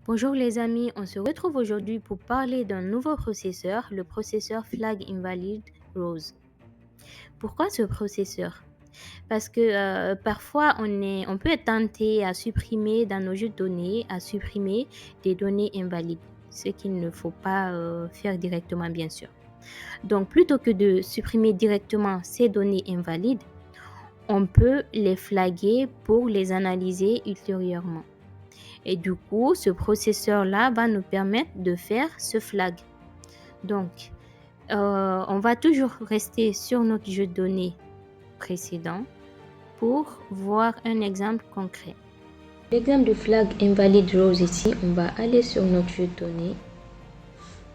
Bonjour les amis, on se retrouve aujourd'hui pour parler d'un nouveau processeur, le processeur Flag Invalid Rose. Pourquoi ce processeur? Parce que parfois on peut être tenté à supprimer dans nos jeux de données, à supprimer des données invalides, ce qu'il ne faut pas faire directement bien sûr. Donc plutôt que de supprimer directement ces données invalides, on peut les flaguer pour les analyser ultérieurement. Et du coup, ce processeur-là va nous permettre de faire ce flag. Donc, on va toujours rester sur notre jeu de données précédent pour voir un exemple concret. L'exemple de flag invalid rose ici, on va aller sur notre jeu de données.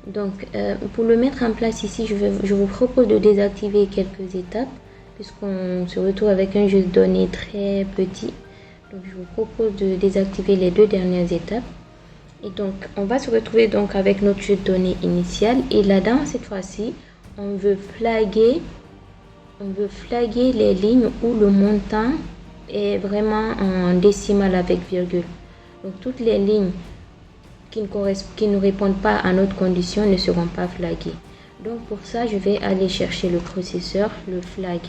Donc, pour le mettre en place ici, je vous propose de désactiver quelques étapes puisqu'on se retrouve avec un jeu de données très petit. Donc, je vous propose de désactiver les deux dernières étapes. Et donc, on va se retrouver donc avec notre jeu de données initial. Et là-dedans, cette fois-ci, on veut flaguer les lignes où le montant est vraiment en décimale avec virgule. Donc, toutes les lignes qui ne répondent pas à notre condition ne seront pas flaguées. Donc, pour ça, je vais aller chercher le processeur, le flag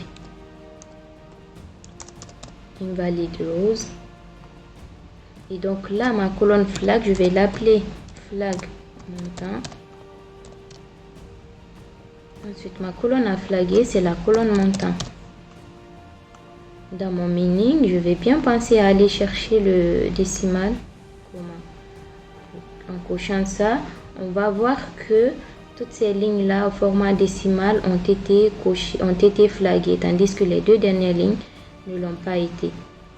invalid rose. Et donc là, ma colonne flag, je vais l'appeler flag montant. Ensuite, ma colonne à flaguer, c'est la colonne montant. Dans mon meaning, je vais bien penser à aller chercher le décimal. En cochant ça, on va voir que toutes ces lignes-là au format décimal ont été flaguées, tandis que les deux dernières lignes ne l'ont pas été.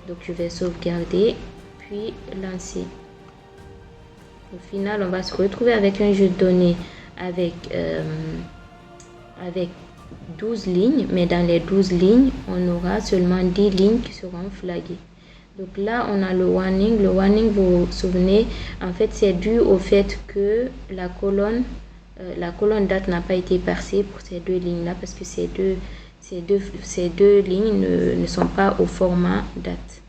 Donc, je vais sauvegarder, puis lancer. Au final, on va se retrouver avec un jeu de données avec 12 lignes, mais dans les 12 lignes, on aura seulement 10 lignes qui seront flaguées. Donc là, on a le warning. Le warning, vous vous souvenez, en fait, c'est dû au fait que la colonne date n'a pas été percée pour ces deux lignes-là, parce que ces deux lignes ne sont pas au format date.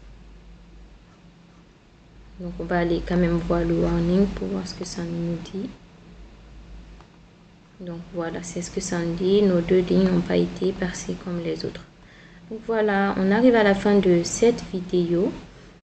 Donc, on va aller quand même voir le warning pour voir ce que ça nous dit. Donc, voilà, c'est ce que ça nous dit. Nos deux lignes n'ont pas été percées comme les autres. Donc, voilà, on arrive à la fin de cette vidéo.